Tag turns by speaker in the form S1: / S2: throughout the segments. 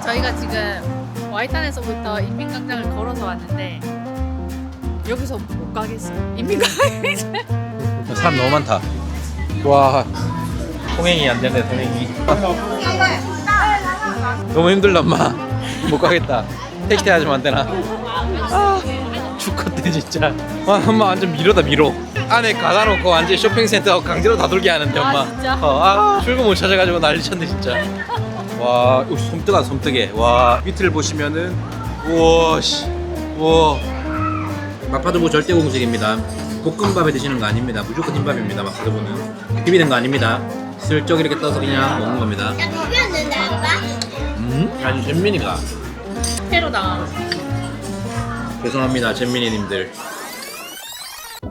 S1: 저희가 지금 와이탄에서부터 인민광장을 걸어서 왔는데 여기서 못 가겠어요. 인민광장.
S2: 사람 너무 많다. 와, 통행이 안 되네, 통행이. 너무 힘들다, 엄마. 못 가겠다. 택시 타야지만 안 되나? 아, 죽겠대, 진짜. 와, 엄마 완전 미로다, 미로. 안에 가다놓고 완전 쇼핑센터 강제로 다 돌게 하는데, 엄마.
S1: 진짜?
S2: 출구 못 찾아가지고 난리 쳤네, 진짜. 와, 섬뜩하다, 섬뜩해. 와, 밑을 보시면은, 우와, 씨. 우와. 마파두부 절대 공식입니다. 볶음밥에 드시는 거 아닙니다. 무조건 흰밥입니다. 마파두부는 비비는 거 아닙니다. 슬쩍 이렇게 떠서 그냥 먹는 겁니다.
S3: 비볐는데 아빠?
S2: 아니 잼민이가
S1: 회로 당하고.
S2: 죄송합니다, 잼민이님들.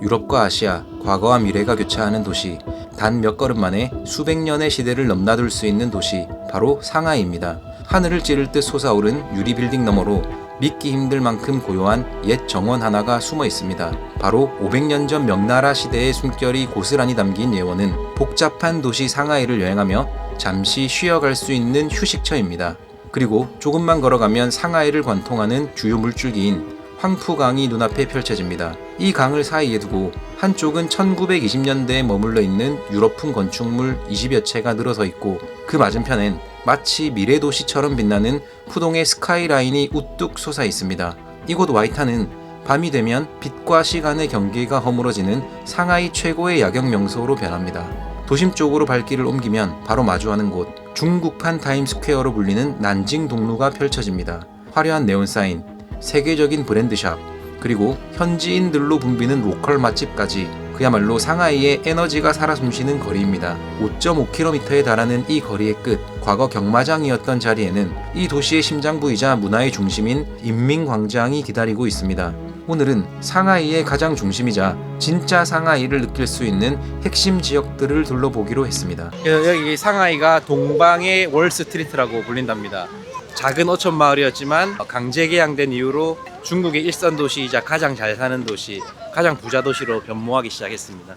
S2: 유럽과 아시아, 과거와 미래가 교차하는 도시. 단 몇 걸음 만에 수백 년의 시대를 넘나들 수 있는 도시, 바로 상하이입니다. 하늘을 찌를 듯 솟아오른 유리 빌딩 너머로 믿기 힘들 만큼 고요한 옛 정원 하나가 숨어 있습니다. 바로 500년 전 명나라 시대의 숨결이 고스란히 담긴 예원은 복잡한 도시 상하이를 여행하며 잠시 쉬어갈 수 있는 휴식처입니다. 그리고 조금만 걸어가면 상하이를 관통하는 주요 물줄기인 황푸강이 눈앞에 펼쳐집니다. 이 강을 사이에 두고 한쪽은 1920년대에 머물러 있는 유럽풍 건축물 20여 채가 늘어서 있고, 그 맞은편엔 마치 미래도시처럼 빛나는 푸동의 스카이라인이 우뚝 솟아 있습니다. 이곳 와이탄은 밤이 되면 빛과 시간의 경계가 허물어지는 상하이 최고의 야경 명소로 변합니다. 도심 쪽으로 발길을 옮기면 바로 마주하는 곳, 중국판 타임스퀘어로 불리는 난징 동루가 펼쳐집니다. 화려한 네온사인, 세계적인 브랜드샵, 그리고 현지인들로 붐비는 로컬 맛집까지 그야말로 상하이의 에너지가 살아 숨쉬는 거리입니다. 5.5km에 달하는 이 거리의 끝, 과거 경마장이었던 자리에는 이 도시의 심장부이자 문화의 중심인 인민광장이 기다리고 있습니다. 오늘은 상하이의 가장 중심이자 진짜 상하이를 느낄 수 있는 핵심 지역들을 둘러보기로 했습니다. 여기 상하이가 동방의 월스트리트라고 불린답니다. 작은 어촌 마을이었지만 강제 개양된 이후로 중국의 일선 도시이자 가장 잘 사는 도시, 가장 부자 도시로 변모하기 시작했습니다.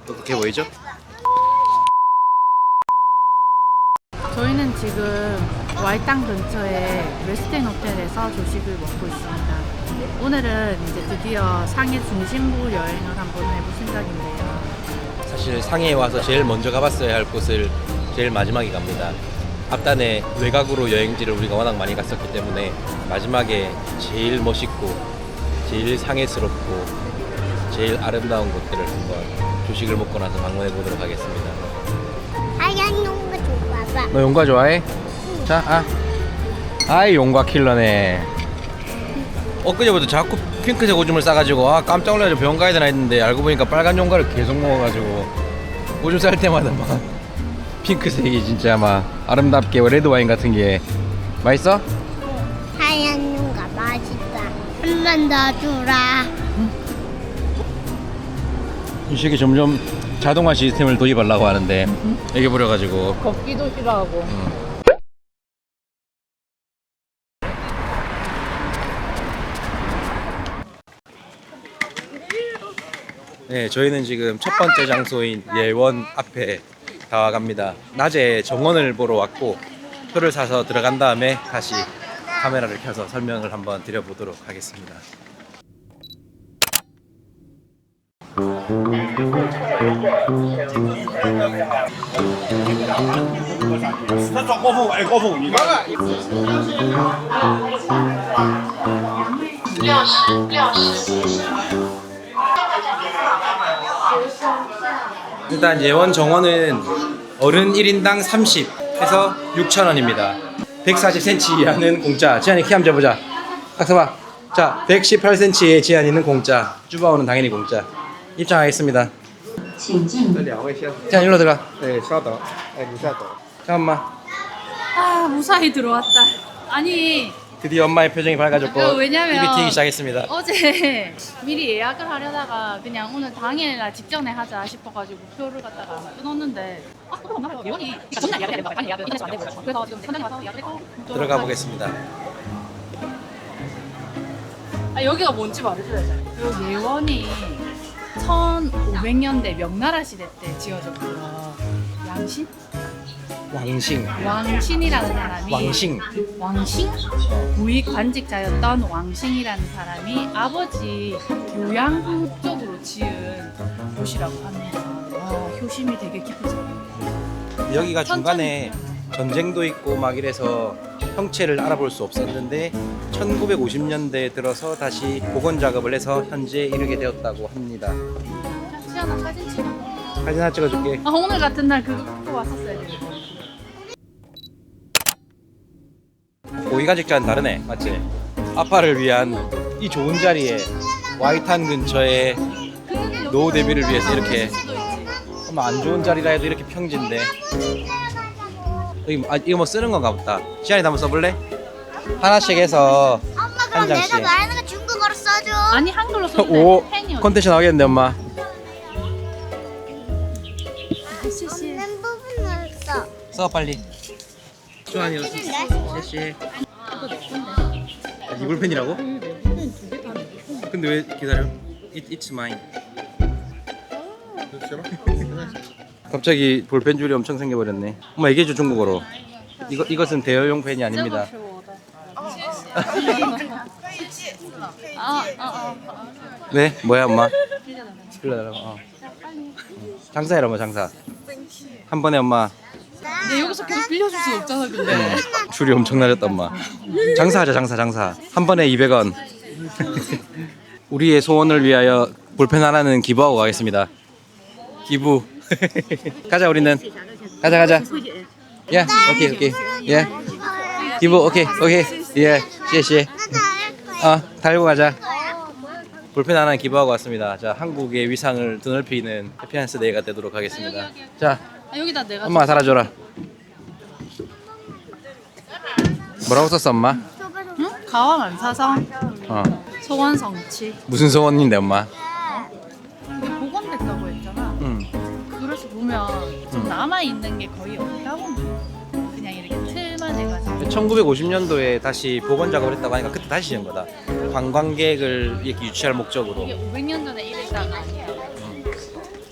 S2: 어떻게 보이죠?
S1: 저희는 지금 와이탄 근처의 웨스틴 호텔에서 조식을 먹고 있습니다. 오늘은 이제 드디어 상해 중심부 여행을 한번 해볼 생각인데요.
S2: 사실 상해에 와서 제일 먼저 가봤어야 할 곳을 제일 마지막에 갑니다. 앞단에 외곽으로 여행지를 우리가 워낙 많이 갔었기 때문에 마지막에 제일 멋있고 제일 상해스럽고 제일 아름다운 곳들을 한번 조식을 먹고 나서 방문해 보도록 하겠습니다.
S3: 하얀 용가 좋아봐.
S2: 너 용과 좋아해? 자, 아이 용과 킬러네. 엊그제부터 자꾸 핑크색 오줌을 싸가지고 깜짝 놀라서 병원 가야 되나 했는데 알고 보니까 빨간 용과를 계속 먹어가지고 오줌 쌀 때마다 막 핑크색이 진짜 막 아름답게 레드 와인 같은 게 맛있어?
S3: 하얀 용가 맛있다. 한 번 더 주라.
S2: 이 새끼 점점 자동화 시스템을 도입하려고 하는데 애기 부려가지고
S1: 걷기도 싫어하고.
S2: 네, 저희는 지금 첫 번째 장소인 예원 앞에 다 와갑니다. 낮에 정원을 보러 왔고 표를 사서 들어간 다음에 다시 카메라를 켜서 설명을 한번 드려보도록 하겠습니다. 일단 예원 정원은 어른 1인당 30 해서 6,000원입니다. 140cm 이하는 공짜. 지한이 키 한번 재보자. 딱 서봐. 자, 118cm의 지한이는 공짜. 쭈바오는 당연히 공짜. 입장하겠습니다. 지한 일로 들어가.
S4: 네, 稍等，哎，你再等。
S2: 잠깐만.
S1: 아, 무사히 들어왔다. 아니,
S2: 드디어 엄마의 표정이 밝아졌고
S1: 왜냐면
S2: 입이 튀기 시작했습니다.
S1: 어제 미리 예약을 하려다가 그냥 오늘 당일날 직전에 하자 싶어가지고 표를 갖다가 끊었는데 그거 없나 봐요. 예원이 전날 예약을 해야 되는 거야. 예약을 인터넷 안 되고 그래서 지금 현장에 와서 예약을 했고
S2: 들어가 보겠습니다.
S1: 여기가 뭔지 말해줘야죠. 요 예원이 1500년대 명나라 시대 때 지어졌고요. 양신?
S2: 왕싱.
S1: 왕신이라는 사람이
S2: 왕싱.
S1: 왕싱? 고위 관직자였던 왕싱이라는 사람이 아버지 요양후 쪽으로 지은 도시라고 합니다. 와, 효심이 되게 깊으죠.
S2: 여기가 중간에 전쟁도 있고 막 이래서 형체를 알아볼 수 없었는데 1950년대에 들어서 다시 복원 작업을 해서 현재에 이르게 되었다고 합니다.
S1: 시연아 사진 찍어.
S2: 사진 하나 찍어줄게.
S1: 아, 오늘 같은 날 그거 왔었어야 돼.
S2: 고위관직자는 다르네, 맞지? 아빠를 위한 이 좋은 자리에 와이탄 근처에 노후 대비를 위해서 이렇게 안 좋은 자리라 해도 이렇게 평지인데 여기 이거 뭐 쓰는 건가 보다. 시안이 한번 써볼래? 하나씩 해서
S3: 엄마
S2: 한
S3: 그럼 내가
S2: 장씩.
S3: 말하는 거 중국어로 써줘.
S1: 아니 한글로 써도 돼.
S2: 오
S1: 팬이었어.
S2: 컨텐츠 나오겠는데 엄마.
S3: 없는 부분을 써.
S2: 써 빨리. 조한이
S3: 싫은데?
S2: 씨. 이불펜이라고? 근데 왜 기다려? It's mine. 갑자기 볼펜 줄이 엄청 생겨버렸네. 엄마 얘기해줘 중국어로. 이것은 대여용 펜이 아닙니다. 네 뭐야 엄마? 빌려달라고. 장사해라 엄마 장사. 한 번에 엄마.
S1: 근데 여기서 계속 빌려줄 수 없잖아 근데.
S2: 줄이 엄청 날렸다 엄마. 장사하자 장사. 한 번에 200원. 우리의 소원을 위하여 볼펜 하나는 기부하고 가겠습니다. 기부. 가자 우리는. 가자. 야 오케이. 예. 기부 오케이. 예. 시시. 달고 가자. 볼펜 하나 기부하고 왔습니다. 자 한국의 위상을 드높이는 해피한스 데이가 되도록 하겠습니다. 자
S1: 아, 여기다 내가
S2: 엄마 달아줘라. 뭐라고 썼어 엄마?
S1: 응? 가왕 안사성
S2: 어
S1: 소원 성취.
S2: 무슨 소원인데 엄마?
S1: 이게 복원됐다고 했잖아.
S2: 응.
S1: 그래서 보면 좀 남아 있는 게 거의 없다고. 그냥 이렇게 틀만 해가지고.
S2: 1950년도에 다시 복원 작업을 했다고 하니까 그때 다시 지은 거다. 관광객을 이렇게 유치할 목적으로.
S1: 이게 500년 전에 이랬다가 아니야.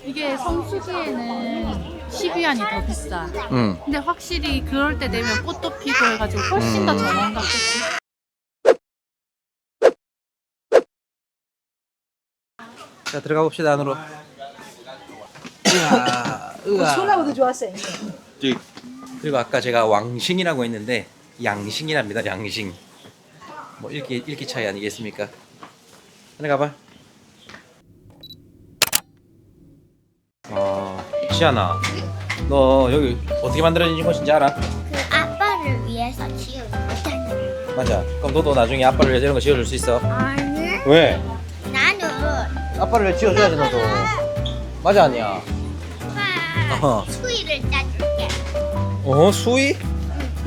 S1: 이게 성수기에는 10위안이 더 비싸.
S2: 응.
S1: 근데 확실히 그럴 때 되면 꽃도 피고 해가지고 훨씬 더 저렴 같겠지.
S2: 자 들어가 봅시다 안으로. 으아.
S5: 좋았어요.
S2: 그리고 아까 제가 왕싱이라고 했는데 양싱이랍니다. 양싱. 뭐 읽기 차이 아니겠습니까? 안에 가봐. 시아나, 너 여기 어떻게 만들어진 것인지 알아?
S3: 그 아빠를 위해서 지은 거잖아.
S2: 맞아. 그럼 너도 나중에 아빠를 위해서 이런 거 지어줄 수 있어?
S3: 아니,
S2: 왜?
S3: 나는
S2: 아빠를 위해 지어줘야지 너도. 맞아 아니야?
S3: 아빠 수위를 짜줄게.
S2: 수위?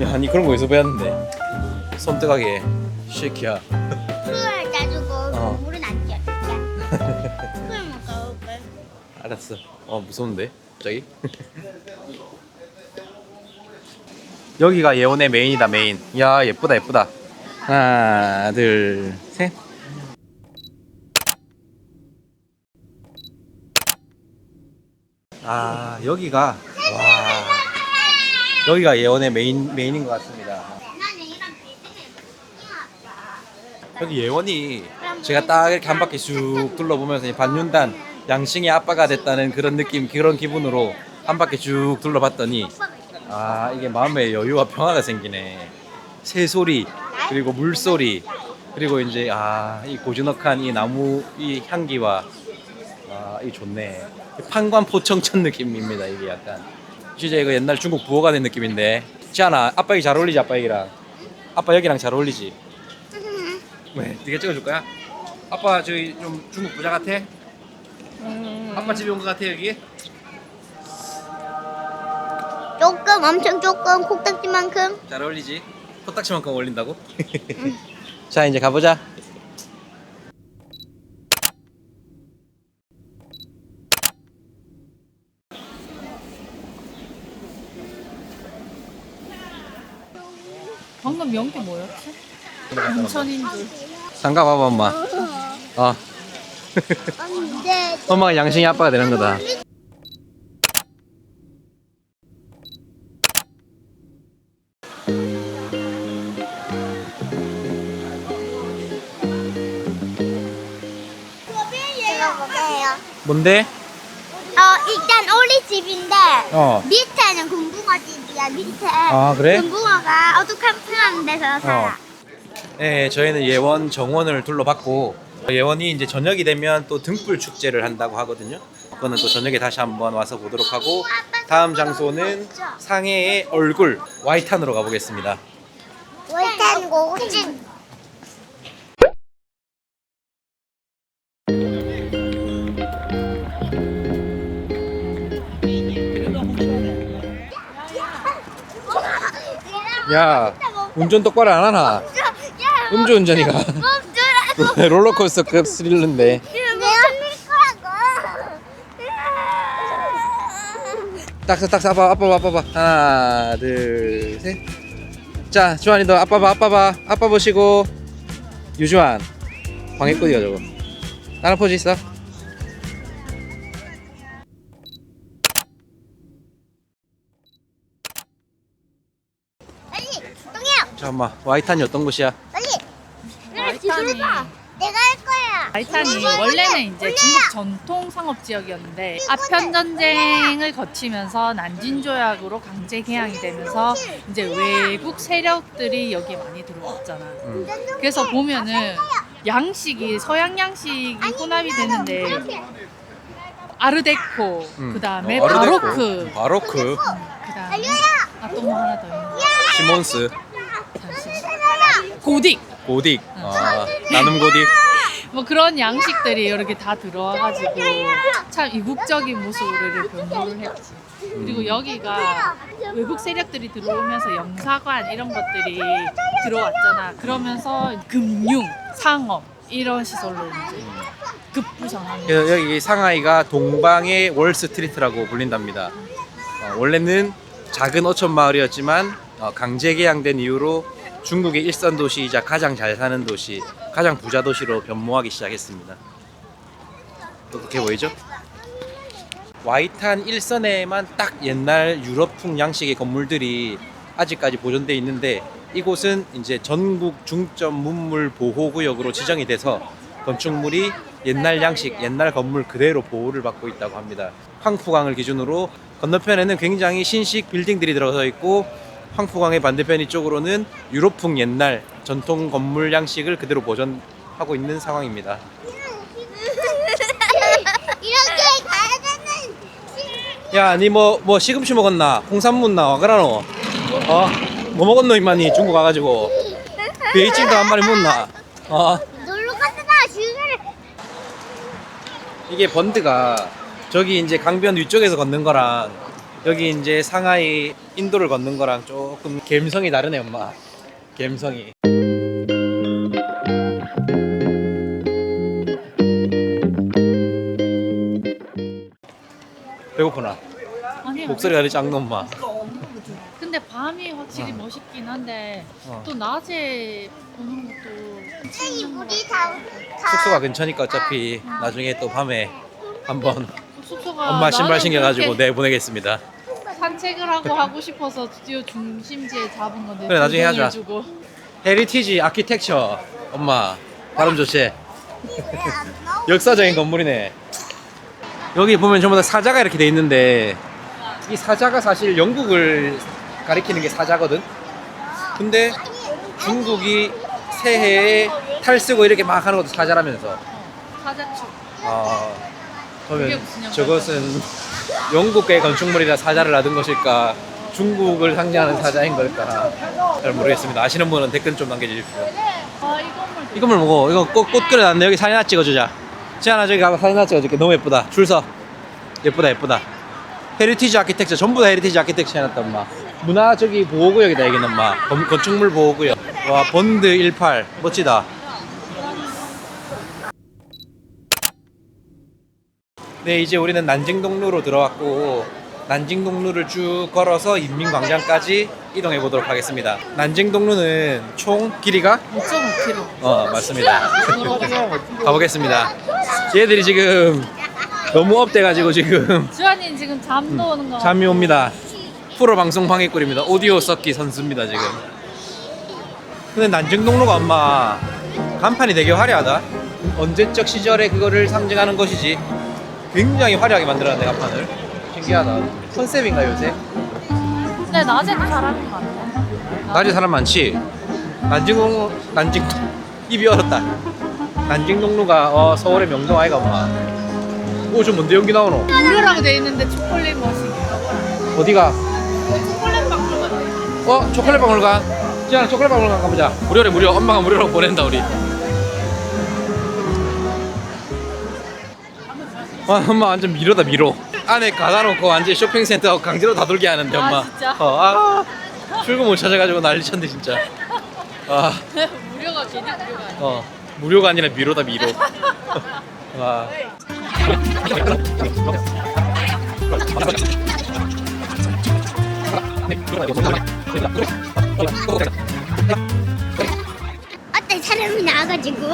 S2: 야, 니 그런 거 어디서 배웠는데? 손뜨가게 쉐키야.
S3: 수위를 짜주고 물은 안 쪄줄게. 술 먹어볼게.
S2: 알았어. 무서운데? 갑자기? 여기가 예원의 메인이다 메인. 야 예쁘다. 하나 둘 셋. 여기가 여기가 예원의 메인인 것 같습니다.
S3: 나는 이런 빌딩을
S2: 여기 예원이 제가 딱 이렇게 한 바퀴 쭉 둘러보면서 이 반윤단 양싱의 아빠가 됐다는 그런 느낌, 그런 기분으로 한 바퀴 쭉 둘러봤더니 이게 마음에 여유와 평화가 생기네. 새소리 그리고 물소리 그리고 이제 이 고즈넉한 이 나무 이 향기와 이 좋네. 판관 포청천 느낌입니다. 이게 약간 진짜 이거 옛날 중국 부호가 된 느낌인데. 지안아 아빠 여기 잘 어울리지? 아빠 여기랑 아빠 여기랑 잘 어울리지? 왜? 네가 찍어줄 거야? 아빠 저기 좀 중국 부자 같아? 아빠 집에 온 거 같아 여기?
S3: 조금 엄청 조금 콕딱지만큼.
S2: 잘 어울리지? 코딱지만큼 어울린다고? 자 이제 가보자.
S1: 방금 명태 뭐였지? 인천인 줄.
S2: 잠깐 봐봐 엄마.
S3: 근데
S2: 엄마가 양싱이 아빠가 되는 거다. 뭔데?
S3: 일단 우리 집인데
S2: 어.
S3: 밑에는 금붕어 집이야. 밑에.
S2: 아, 그래?
S3: 금붕어가 어두컴컴한 데서 살아.
S2: 네, 저희는 예원 정원을 둘러봤고 예원이 이제 저녁이 되면 또 등불 축제를 한다고 하거든요. 그거는 또 저녁에 다시 한번 와서 보도록 하고 다음 장소는 상해의 얼굴 와이탄으로 가보겠습니다.
S3: 일단 고진.
S2: 야, 운전 똑바로 안 하나? 음주운전이가
S3: 멈추라고.
S2: 롤러코스터급 스릴러인데.
S3: 내가 밀 거라고.
S2: 딱 아빠 봐. 하나, 둘, 셋. 자, 주환이 너 아빠 봐. 아빠 보시고. 유주환. 방해꾼이야 저거. 다른 포즈 있어?
S3: 빨리 동해요.
S2: 잠깐만. 와이탄이 어떤 곳이야?
S3: 빨리.
S1: 와이탄이
S3: 내가 할 거야.
S1: 와이탄이 원래는 이제 중국 전통 상업 지역이었는데 아편 전쟁을 거치면서 난징 조약으로 강제 개항이 되면서 이제 외국 세력들이 여기 많이 들어왔잖아. 그래서 보면은 양식이 서양 양식이 혼합이 되는데 아르데코, 그다음에 바로크,
S2: 바로크.
S1: 그다음에 또 뭐 하나 더 있는
S2: 시몬스.
S1: 고딕.
S2: 고딕. 아, 나눔 고딕.
S1: 뭐 그런 양식들이 이렇게 다 들어와가지고 참 이국적인 모습으로 변모를 했지. 그리고 여기가 외국 세력들이 들어오면서 영사관 이런 것들이 들어왔잖아. 그러면서 금융, 상업 이런 시설로 이제 급부상합니다.
S2: 그래서 여기 상하이가 동방의 월스트리트라고 불린답니다. 원래는 작은 어촌 마을이었지만 강제 개항된 이후로 중국의 일선 도시이자 가장 잘 사는 도시, 가장 부자 도시로 변모하기 시작했습니다. 어떻게 보이죠? 와이탄 일선에만 딱 옛날 유럽풍 양식의 건물들이 아직까지 보존되어 있는데 이곳은 이제 전국 중점 문물 보호구역으로 지정이 돼서 건축물이 옛날 양식, 옛날 건물 그대로 보호를 받고 있다고 합니다. 황푸강을 기준으로 건너편에는 굉장히 신식 빌딩들이 들어서 있고 황푸강의 반대편 이쪽으로는 유럽풍 옛날 전통 건물 양식을 그대로 보존하고 있는 상황입니다.
S3: 이렇게 가야 되는.
S2: 야, 니 뭐 시금치 먹었나? 홍삼문 나와 그라노? 뭐 먹었노 임마니 중국 와가지고 베이징도 한 마리 묻나?
S3: 놀러 갔다가 지금.
S2: 이게 번드가 저기 이제 강변 위쪽에서 걷는 거랑 여기 이제 상하이 인도를 걷는 거랑 조금 감성이 다르네 엄마. 감성이. 배고프나?
S1: 아니,
S2: 목소리가 되게 작노 엄마.
S1: 근데 밤이 확실히 멋있긴 한데 또 낮에 보는 것도
S3: 우리 다
S2: 숙소가 근처니까 어차피 나중에 또 밤에 한번
S1: 숙소가
S2: 엄마 신발
S1: 나는
S2: 신겨가지고
S1: 그렇게
S2: 내보내겠습니다.
S1: 산책을 하고 싶어서 드디어 중심지에 잡은 건데
S2: 그래, 나중에
S1: 돈을
S2: 하자.
S1: 주고.
S2: 헤리티지 아키텍처 엄마 발음 좋지? 역사적인 건물이네. 여기 보면 전부 다 사자가 이렇게 돼 있는데 이 사자가 사실 영국을 가리키는 게 사자거든. 근데 중국이 새해에 탈 쓰고 이렇게 막 하는 것도 사자라면서.
S1: 사자축.
S2: 그러면
S1: 그게 무슨 영광이야?
S2: 저것은 영국의 건축물이라 사자를 놔둔 것일까? 중국을 상징하는 사자인 걸까? 잘 모르겠습니다. 아시는 분은 댓글 좀 남겨주십시오.
S1: 이 건물
S2: 이 건물 뭐고? 이거 꽃 그려놨네. 여기 사진 하나 찍어주자. 지안아 저기 가서 사진 하나 찍어줄게. 너무 예쁘다. 줄 서. 예쁘다. 헤리티지 아키텍처 전부 다 헤리티지 아키텍처 해놨다 엄마. 문화 저기 보호구역이다 여기는 엄마. 건축물 보호구역. 와 번드 18 멋지다. 네, 이제 우리는 난징동로로 들어왔고 난징동로를 쭉 걸어서 인민광장까지 이동해 보도록 하겠습니다. 난징동로는 총 길이가
S1: 5.5km.
S2: 맞습니다. 가보겠습니다. 얘들이 지금 너무 업돼가지고 지금
S1: 주한이는 지금 잠도 오는 거.
S2: 잠이 옵니다. 프로 방송 방해꾼입니다. 오디오 썩기 선수입니다 지금. 근데 난징동로가 엄마 간판이 되게 화려하다. 언제적 시절에 그거를 상징하는 것이지. 굉장히 화려하게 만들었네 간판을. 신기하다. 컨셉인가 요새?
S1: 근데 낮에도 사람이 많네.
S2: 낮에 사람 많지. 난징 입이 얼었다. 난징동로가 서울의 명동 아이가 엄마. 오저 뭔데 연기 나오노?
S1: 무료라고 돼 있는데 초콜릿 머신.
S2: 어디가?
S1: 초콜릿 박물관.
S2: 초콜릿 박물관. 지안아 초콜릿 박물관 가보자. 무료래 무료. 엄마가 무료로 보낸다 우리. 엄마 완전 미로다 미로. 안에 가다놓고 완전 쇼핑센터 강제로 다 돌게 하는데 엄마.
S1: 진짜?
S2: 출구 못 찾아가지고 난리 쳤네 진짜.
S1: 무료가 괜히 무료가 아니야.
S2: 무료가 아니라 미로다 미로. 와.
S3: 어떤 사람이 나와가지고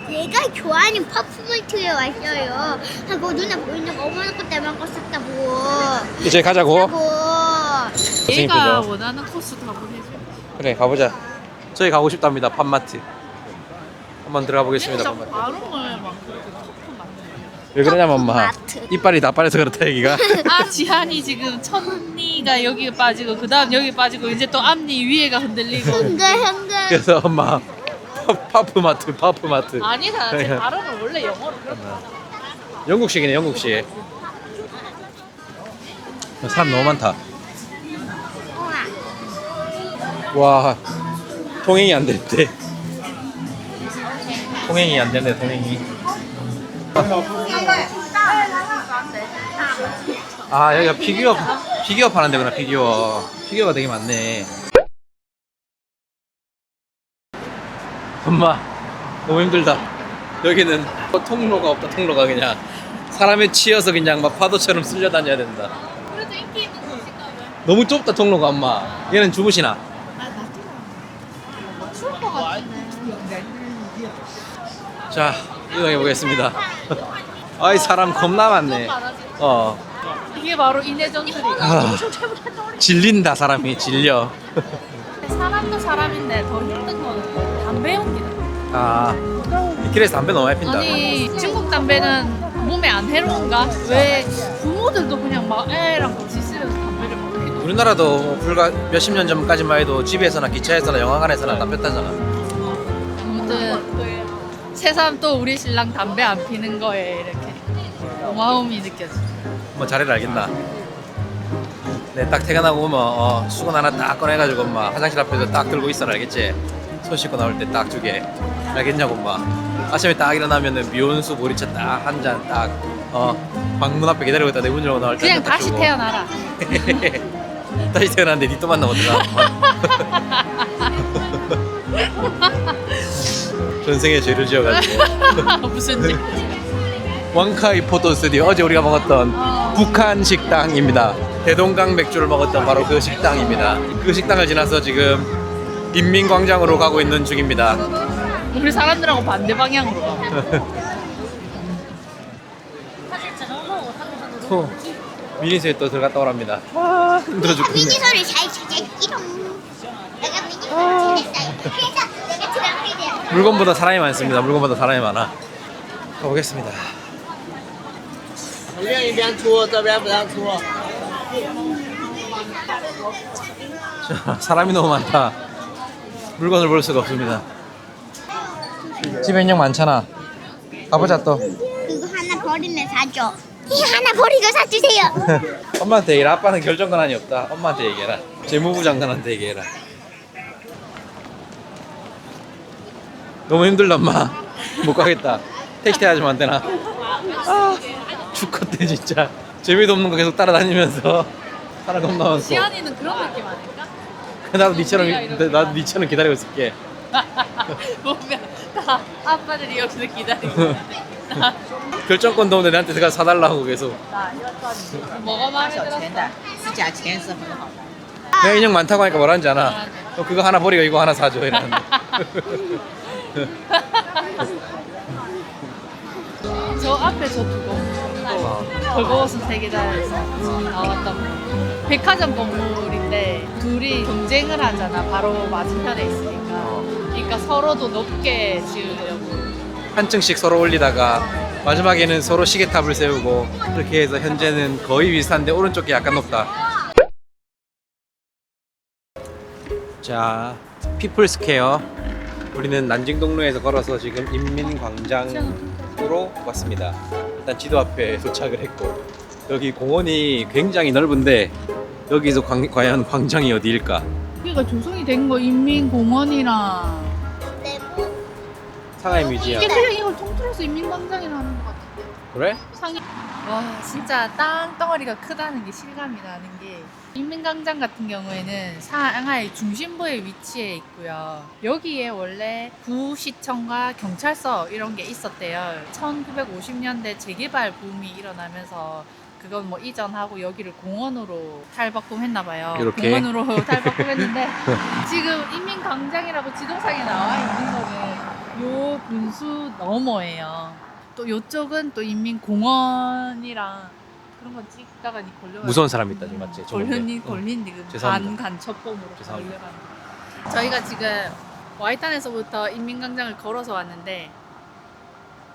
S3: 내가 좋아하는 퍼프먼트에 왔어요 하고 누나 보이는 거 어머나 것 때문에 거 샀다고
S2: 이제 가자고.
S1: 얘가
S2: 그죠?
S1: 원하는 코스 다 보내줘.
S2: 그래 가보자. 저희 가고 싶답니다. 팜마트. 한번 들어가 보겠습니다.
S1: 진짜
S2: 팜마트.
S1: 발음을 막 그렇게 토프 맞네.
S2: 왜 그러냐면 엄마
S3: 팜마트.
S2: 이빨이 다 빠져서 그렇다 얘기가.
S1: 지한이 지금 첫니가 여기 빠지고 그 다음 여기 빠지고 이제 또 앞니 위에가 흔들리고.
S3: 흥글
S2: 그래서 엄마 파프마트.
S1: 아니다. 제 발음은 원래 영어로 그렇게 하잖아.
S2: 영국식이네 영국식. 사람 너무 많다. 와 통행이 안 됐대. 통행이 안 되네 통행이. 여기가 피규어 파는 데구나. 피규어가 되게 많네. 엄마 너무 힘들다. 여기는 통로가 없다. 통로가 그냥 사람에 치여서 그냥 막 파도처럼 쓸려 다녀야 된다.
S1: 그래도 인기 있는 곳인가 왜?
S2: 너무 좁다 통로가 엄마. 얘는 주무시나?
S1: 추울 것 같은데.
S2: 자 이동해 보겠습니다. 아이 사람 겁나 많네.
S1: 이게 바로 인해전술이야.
S2: 질린다. 사람이 질려.
S1: 사람도 사람인데 더 힘든 거는 담배 연기다.
S2: 이 길에서 담배 너무 많이 핀다.
S1: 아니 중국 담배는 몸에 안 해로운가? 왜 부모들도 그냥 막 애랑 같이 쓰면서 담배를 막 피고.
S2: 우리나라도 불과 몇십 년 전까지만 해도 집에서나 기차에서나 영화관에서나 담배 폈다잖아.
S1: 아무튼 새삼 또 우리 신랑 담배 안 피는 거에 이렇게 고마움이 느껴져.
S2: 뭐 자리를 알겠나? 네, 딱 퇴근하고 오면 수건 하나 딱 꺼내가지고 엄마 화장실 앞에서 딱 들고 있어라 알겠지? 손 씻고 나올 때 딱 2개 알겠냐고 엄마. 아침에 딱 일어나면은 미온수 보리차 딱 한 잔 딱 방문 앞에 기다리고 있다 내 문 열고 나올 때
S1: 그냥 다시 태어나라.
S2: 다시 태어났는데 니 또 만나면 어떡하? 전생에 죄를 지어가지고.
S1: 무슨 일?
S2: 왕카이 포토 스튜디오. 어제 우리가 먹었던 북한 식당입니다. 대동강 맥주를 먹었던 바로 그 식당입니다. 그 식당을 지나서 지금 인민광장으로 가고 있는 중입니다.
S1: 우리 사람들하고 반대 방향으로 가.
S2: 미니스에 또 들어갔다 오랍니다. 힘들어 죽겠네.
S3: 미니소를 잘 찾았기롱 내가 미니소를 찾았어요 그래서 내가 들어가게 돼요
S2: 물건보다 사람이 많습니다. 물건보다 사람이 많아. 가보겠습니다.
S5: 另一边出，这边不让出。
S2: 자, 사람이 너무 많다. 물건을 볼 수가 없습니다. 집에 인형 많잖아. 가보자 또.
S3: 그거 하나 버리면 사줘 이거 하나 버리고 사주세요
S2: 엄마한테 얘기해라. 아빠는 결정 권한이 없다. 엄마한테 얘기해라. 재무부 장관한테 얘기해라. 너무 힘들다 엄마. 못 가겠다. 택시 타야지만 안 되나? 죽겠대 진짜. 재미도 없는 거 계속 따라다니면서 사람 겁나 많고.
S1: 지한이는 그런 느낌 아닐까?
S2: 나도 니처럼 기다리고 있을게.
S1: 보면 다 아빠들이 여기서 기다리고 있는데 나
S2: 결정권도 없는데 내한테 내가 사달라고 계속.
S1: 뭐가 마음에 들었어?
S5: 是假钱是很好的。
S2: 내가 인형 많다고 하니까 뭐라는지 아나? 그거 하나 버리고 이거 하나 사줘 이러는데.
S1: 저 앞에 저 두 건물 벌거벗은 세계다에서 나왔던 거. 백화점 건물인데 둘이 경쟁을 하잖아. 바로 맞은편에 있으니까. 그러니까 서로도 높게 지으려고.
S2: 한 층씩 서로 올리다가 마지막에는 서로 시계탑을 세우고 이렇게 해서 현재는 거의 비슷한데 오른쪽이 약간 높다. 자, 피플스퀘어. 우리는 난징동로에서 걸어서 지금 인민광장으로 왔습니다. 일단 지도 앞에 도착을 했고 여기 공원이 굉장히 넓은데 여기서 과연 광장이 어디일까?
S1: 여기가 조성이 된 거 인민공원이랑
S2: 상하이 뮤지엄.
S1: 이게 그냥 이걸 통틀어서 인민광장이라는 것 같은데.
S2: 그래?
S1: 상이 와 진짜 땅덩어리가 크다는 게 실감이 나는 게 인민광장 같은 경우에는 상하이 중심부에 위치해 있고요. 여기에 원래 구시청과 경찰서 이런 게 있었대요. 1950년대 재개발 붐이 일어나면서 그건 뭐 이전하고 여기를 공원으로 탈바꿈했나 봐요.
S2: 이렇게?
S1: 공원으로 탈바꿈했는데 지금 인민광장이라고 지도상에 나와 있는 거는 요 분수 너머예요. 또 요쪽은 또 인민공원이랑 그런 거 찍다가 니 걸려가지고
S2: 무서운 사람 있다 지금 맞지?
S1: 걸린 지금
S2: 죄송합니다.
S1: 간첩범으로
S2: 죄송합니다.
S1: 걸려가지고 저희가 지금 와이탄에서부터 인민광장을 걸어서 왔는데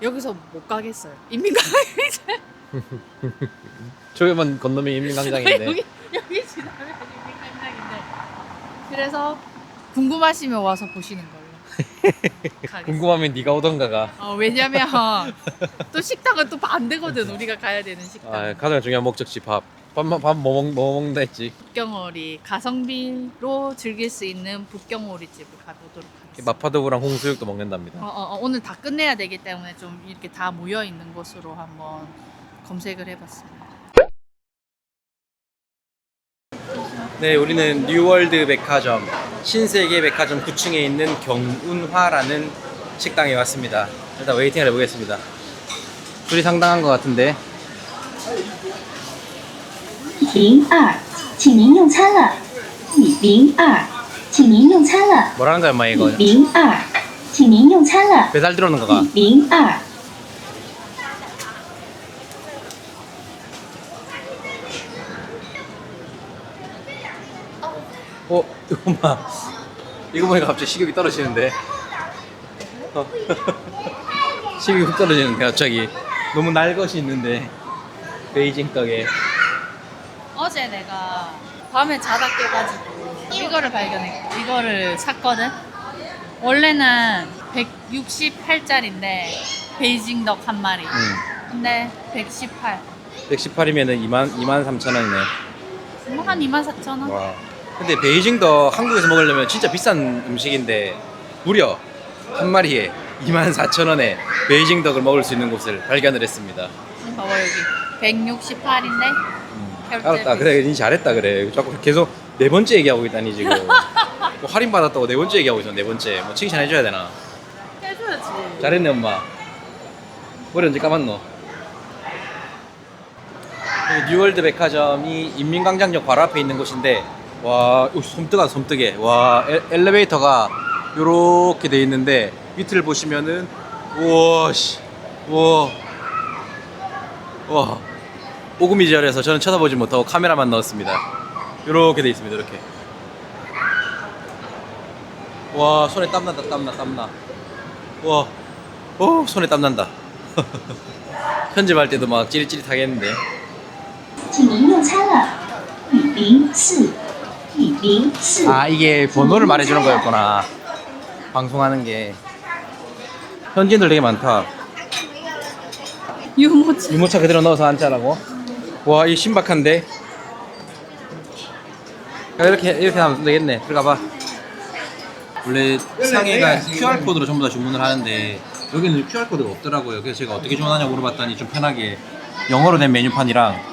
S1: 여기서 못 가겠어요. 인민광장
S2: 저기만 건너면 인민광장인데.
S1: 여기 지나면 인민광장인데 그래서 궁금하시면 와서 보시는 걸로. 가겠습니다.
S2: 궁금하면 네가 오던가가.
S1: 왜냐면 또 식당은 또 반대거든. 우리가 가야 되는 식당.
S2: 아, 가장 중요한 목적지 밥. 밥 뭐 먹는다 했지?
S1: 북경오리 가성비로 즐길 수 있는 북경오리 집을 가보도록 하겠습니다.
S2: 마파두부랑 홍수육도 먹는답니다.
S1: 오늘 다 끝내야 되기 때문에 좀 이렇게 다 모여 있는 곳으로 한번 검색을 해봤습니다.
S2: 네, 우리는 뉴월드 백화점, 신세계 백화점 9층에 있는 경운화라는 식당에 왔습니다. 일단 웨이팅을 해보겠습니다. 줄이 상당한 것 같은데.
S6: 02，请您用餐了。02，请您用餐了。
S2: 뭐라는 거야, 엄마 이거?
S6: 02，请您用餐了。
S2: 배달 들어오는 거가?
S6: 02。
S2: 이거 엄마. 이거 보니까 갑자기 식욕이 떨어지는데. 식욕이 훅 떨어지는데 갑자기. 너무 날 것이 있는데. 베이징 떡에.
S1: 어제 내가 밤에 자다 깨가지고 이거를 발견했고 이거를 샀거든. 원래는 168짜리인데 베이징 덕 한 마리. 근데 118.
S2: 118이면은 23,000원이네.
S1: 한 24,000원?
S2: 와. 근데 베이징떡 한국에서 먹으려면 진짜 비싼 음식인데 무려 한 마리에 24,000원에 베이징떡을 먹을 수 있는 곳을 발견을 했습니다.
S1: 봐봐 여기 168인데
S2: 알았다. 그래, 니 잘했다 그래. 자꾸 계속 네 번째 얘기하고 있다니 지금. 뭐 할인 받았다고 네 번째 얘기하고 있어. 네 번째. 뭐 칭찬 해줘야 되나?
S1: 해줘야지.
S2: 잘했네 엄마. 머리 언제 감았노? 여기 뉴월드 백화점이 인민광장역 바로 앞에 있는 곳인데 와, 섬뜩하다 섬뜩해. 와, 엘리베이터가 요렇게 돼 있는데 밑을 보시면은 우와 씨. 우와. 와. 오금이지혈해서 저는 쳐다보지 못하고 카메라만 넣었습니다. 요렇게 돼 있습니다. 이렇게. 와, 손에 땀난다. 땀나. 와. 손에 땀난다. 편집할 때도 막 찌릿찌릿하겠는데.
S6: 请您用餐了。104， 104。
S2: 아, 이게 번호를 말해주는 거였구나. 방송하는 게. 현지인들 되게 많다.
S1: 유모차.
S2: 유모차 그대로 넣어서 앉자라고? 와, 이 신박한데? 이렇게 하면 되겠네. 들어가봐. 원래 상해가 QR코드로 전부 다 주문을 하는데 여기는 QR코드가 없더라고요. 그래서 제가 어떻게 주문하냐고 물어봤더니 좀 편하게 영어로 된 메뉴판이랑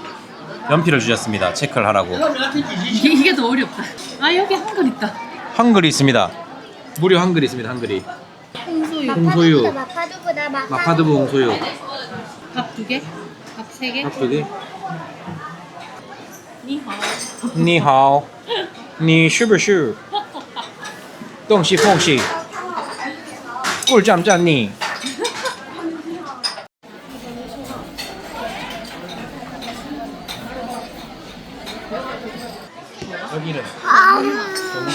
S2: 연필을 주셨습니다. 체크를 하라고.
S1: 이게 더 어렵다. 아 여기 한글 있다.
S2: 한글이 있습니다. 무료 한글이 있습니다. 한글이.
S1: 홍수유.
S2: 홍소유.
S3: 마파두부다
S2: 마파두부 홍소유.
S1: 밥 2개? 밥 3개?
S2: 밥 2개.
S1: 니하오.
S2: 你好，你是不是东西缝隙꿀잠잠니 여기는 정말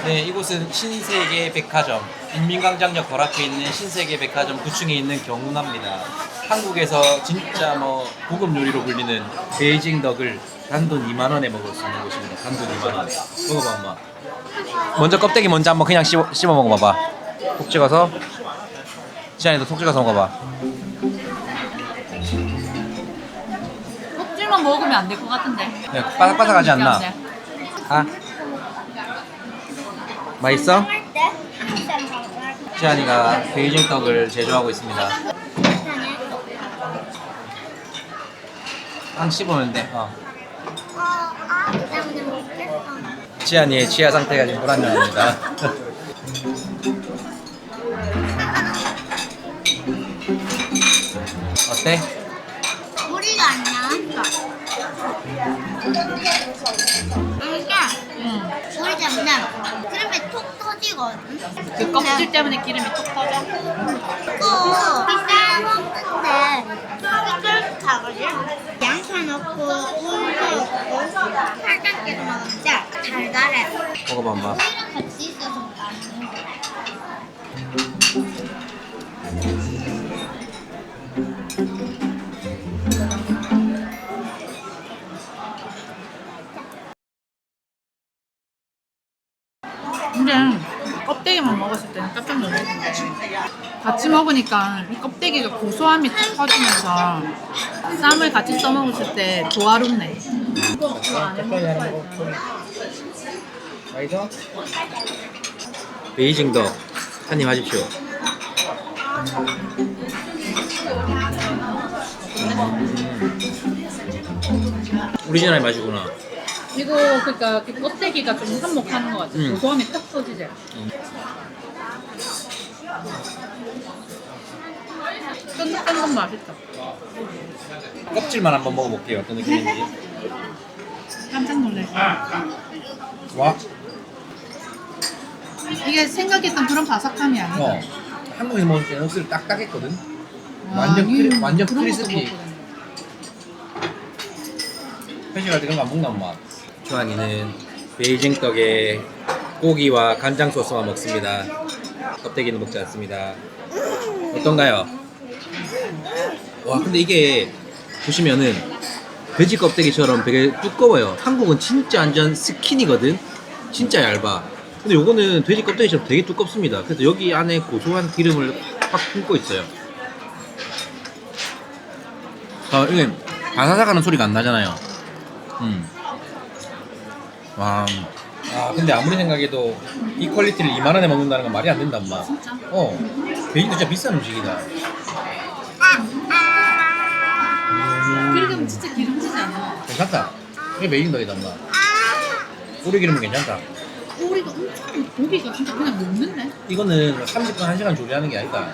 S2: 네, 이곳은 신세계 백화점, 인민광장역 바로 앞에 있는 신세계 백화점 9층에 있는 경운합니다. 한국에서 진짜 뭐 고급 요리로 불리는 베이징 덕을 단돈 2만 원에 먹을 수 있는 곳입니다. 단돈 2만 원. 먹어봐, 엄마. 먼저 껍데기 먼저 한번 그냥 씹어 먹어봐봐. 톡 찍어서. 지안이도 톡 찍어서 먹어봐.
S1: 껍질만 먹으면 안 될 것 같은데.
S2: 네, 바삭바삭하지 않나? 아, 맛있어? 지안이가 베이징 떡을 제조하고 있습니다. 빵 씹으면 돼. 지안이의 치아 상태가 지금 불안정합니다. 어때?
S3: 소리가 안 나왔어. 그러니까 소리 때문에 기름이 톡 터지거든.
S1: 그 껍질 때문에 기름이 톡 터져.
S3: 이거 비싸 먹는데 쫄깃쫄깃하거든. 양파 넣고 우유 넣고 살짝 찍어 먹으니까 달달해.
S2: 먹어봐, 엄마.
S3: 우유랑 같이 있어서 맛있는 거야.
S1: 근데 껍데기만 먹었을 때는 깜짝 놀랐는데 같이 먹으니까 이 껍데기가 고소함이 탁 퍼지면서 쌈을 같이 써먹었을 때 조화롭네.
S2: 맛있어? 베이징 덕 한입 하십시오. 오리지널 맛이구나.
S1: 이거 그러니까 그 껍데기가 좀 한몫하는 것 같아. 고소함이 탁 터지지. 쫀득쫀득 맛있다.
S2: 껍질만 한번 먹어볼게요. 어떤 느낌인지.
S1: 깜짝 놀랐어.
S2: 와,
S1: 이게 생각했던 그런 바삭함이 아니다.
S2: 한국에서 먹을 때는 흡수를 딱딱했거든.
S1: 아,
S2: 완전
S1: 그런 것도
S2: 크리스피.
S1: 먹거든.
S2: 회식할 때 그런 거 안 먹나, 엄마? 주한이는 베이징 떡에 고기와 간장 소스만 먹습니다. 껍데기는 먹지 않습니다. 어떤가요? 와, 근데 이게 보시면은 돼지 껍데기처럼 되게 두꺼워요. 한국은 진짜 완전 스킨이거든. 진짜 얇아. 근데 요거는 돼지 껍데기처럼 되게 두껍습니다. 그래서 여기 안에 고소한 기름을 확 품고 있어요. 이게 바사삭하는 소리가 안 나잖아요. 와, 근데 아무리 생각해도 이 퀄리티를 2만 원에 먹는다는 건 말이 안 된다, 엄마.
S1: 진짜?
S2: 베이징도 진짜 비싼 음식이다.
S1: 그리고 진짜 기름지지 않아.
S2: 괜찮다. 이게 베이징 덕이다, 엄마. 오리 기름은 괜찮다.
S1: 고기가 엄청 고기가 진짜 그냥 먹는데.
S2: 이거는 30분, 1시간 조리하는 게 아니다.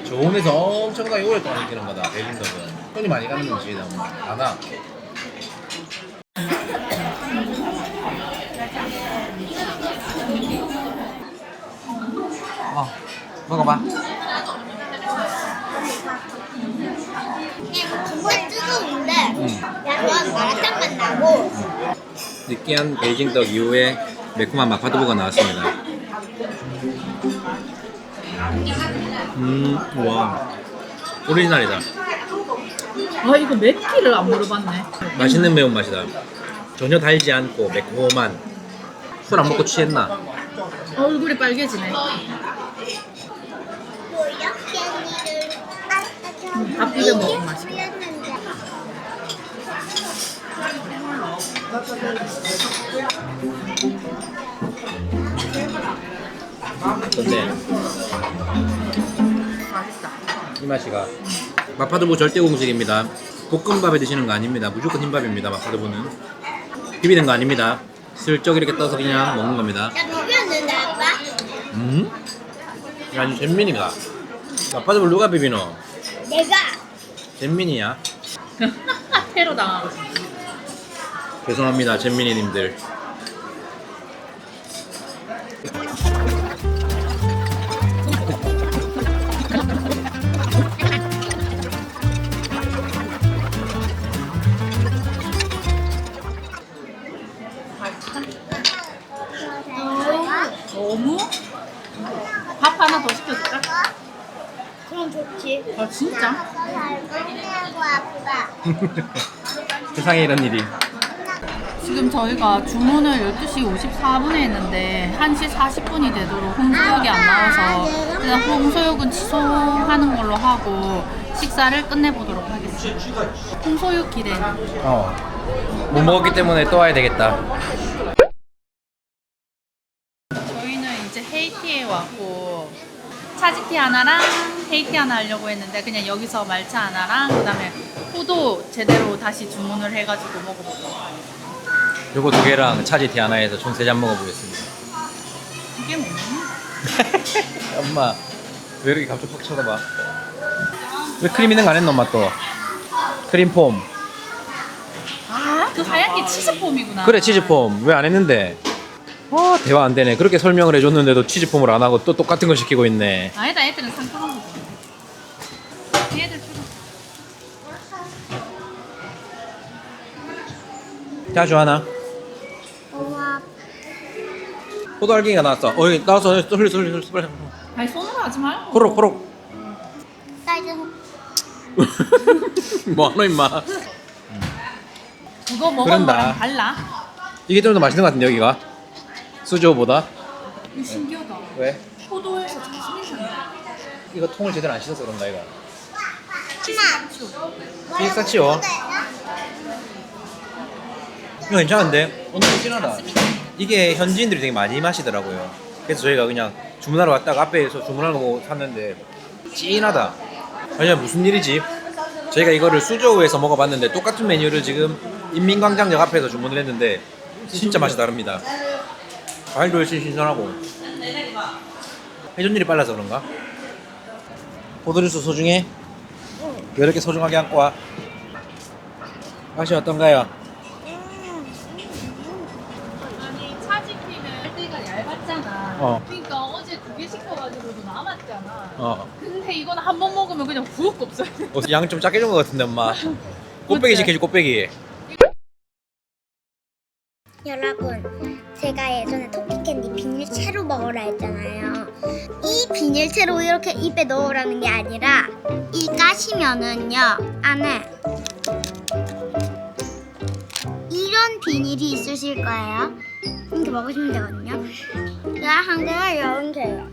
S2: 저온에서 엄청나게 오랫동안 익히는 거다, 베이징 덕은. 손이 많이 가는 음식이다, 엄마. 많아. 먹어봐.
S3: 정말 뜨거운데 약간 마라탕 맛 나고
S2: 느끼한 베이징 덕 이후에 매콤한 마파두부가 나왔습니다. 와, 오리지널이다.
S1: 이거 맵기를 안 물어봤네.
S2: 맛있는 매운맛이다. 전혀 달지 않고 매콤한. 술 안 먹고 취했나?
S1: 얼굴이 빨개지네. 밥 비벼 먹으면 맛있겠다.
S2: 어때?
S1: 맛있다.
S2: 이 맛이가. 마파두부 절대 공식입니다. 볶음밥에 드시는 거 아닙니다. 무조건 흰밥입니다. 마파두부는 비비는 거 아닙니다. 슬쩍 이렇게 떠서 그냥 먹는 겁니다.
S3: 나 비볐는데 아빠?
S2: 이거 아주 잼민이가. 마파두부 누가 비비노?
S3: 내가
S2: 잼민이야.
S1: 테러 당하고.
S2: 죄송합니다, 잼민이님들.
S1: 밥 하나 더 시켜줄까?
S3: 그럼 좋지.
S1: 아 진짜?
S3: 잘 먹냐고 아빠.
S2: 세상에 이런 일이.
S1: 지금 저희가 주문을 12시 54분에 했는데 1시 40분이 되도록 홍소육이 안 나와서 그냥 홍소육은 취소하는 걸로 하고 식사를 끝내보도록 하겠습니다. 홍소육 기대.
S2: 못 먹었기 때문에 또 와야 되겠다.
S1: 저희는 이제 헤이티에 왔고 차지티 하나랑 헤이티 하나 하려고 했는데 그냥 여기서 말차 하나랑 그다음에 포도 제대로 다시 주문을 해가지고 먹어보도록 하겠습니다.
S2: 요거 2개랑 차지티 하나에서 총 3잔 먹어보겠습니다.
S1: 이게 뭐냐?
S2: 엄마 왜 이렇게 갑자기 푹 쳐다봐? 왜 크림 있는 거 안 했노 엄마 또? 크림폼.
S1: 아, 그 하얀 게 치즈폼이구나.
S2: 그래 치즈폼 왜 안 했는데? 대화 안 되네. 그렇게 설명을 해줬는데도 치즈폼을 안 하고 또 똑같은 거 시키고 있네.
S1: 아니다, 애들은 상큼한 거죠. 얘들 필요.
S2: 자주 하나.
S3: 엄마.
S2: 포도알갱이가 나왔어. 어이 나왔어. 흘리 빨리.
S1: 아니 손으로 하지 말고.
S2: 호록.
S3: 나 이제
S2: 뭐하노 임마.
S1: 그거 먹은
S2: 그런다.
S1: 거랑 달라.
S2: 이게 좀 더 맛있는 것 같은데 여기가 수저보다.
S1: 이거 신기하다.
S2: 왜?
S1: 포도에서 자스민향.
S2: 이거 통을 제대로 안 씻어서 그런가 이거.
S3: 엄마.
S2: 이게 쌌지요? 이거 괜찮은데? 오늘 진하다. 이게 현지인들이 되게 많이 마시더라고요. 그래서 저희가 그냥 주문하러 왔다가 앞에서 주문하고 샀는데 진하다. 아니 무슨 일이지? 저희가 이거를 수저우에서 먹어봤는데 똑같은 메뉴를 지금 인민광장역 앞에서 주문을 했는데 진짜 맛이 다릅니다. 과일도 훨씬 신선하고 회전율이 빨라서 그런가? 포도주스 소중해? 이렇게 소중하게 안고 와. 맛이 어떤가요?
S1: 아니 차지피는 때가 얇았잖아.
S2: 어.
S1: 그러니까 어제 2개 시켜가지고도 남았잖아.
S2: 어.
S1: 근데 이건 한 번 먹으면 그냥 후uk 없어요.
S2: 양 좀 작게 준 것 같은데 엄마. 꽃배기
S1: 어때?
S2: 시켜줘 꽃배기.
S3: 여러분, 제가 예전에 토끼캔디 비닐채로 먹으라 했잖아요. 이 비닐채로 이렇게 입에 넣으라는 게 아니라 이 까시면은요 안에 이런 비닐이 있으실 거예요. 이렇게 먹으시면 되거든요. 나 한 개가 여운돼요.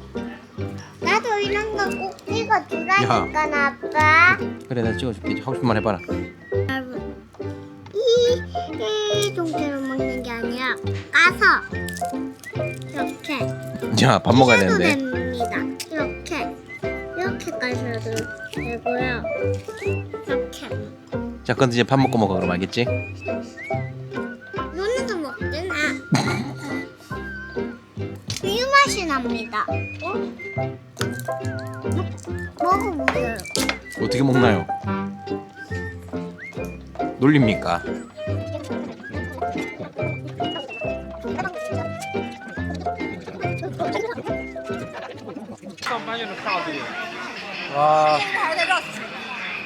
S3: 나도 이런 거 꼭 찍어주라니까 아빠.
S2: 그래 내가 찍어줄게. 하고 싶은 말 해봐라.
S3: 여러분, 이 종류로 먹는 게 아니라 까서 이렇게
S2: 자 밥 먹어야
S3: 드셔도
S2: 되는데.
S3: 됩니다. 이렇게 까셔도 되고요. 이렇게
S2: 자 그건 이제 밥 먹고 먹어 그럼 알겠지?
S3: 눈에도 먹잖아. 이 맛이 납니다. 먹어보세요.
S2: 어떻게 먹나요? 놀립니까? 와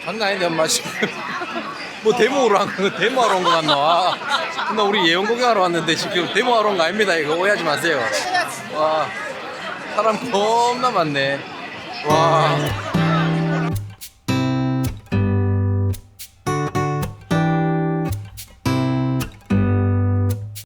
S2: 장난 아닌데 엄마 지금 뭐 데모하러 온 거 같나 와. 나 우리 예언 구경하러 왔는데 지금 데모하러 온 거 아닙니다. 이거 오해하지 마세요. 와 사람 겁나 많네. 와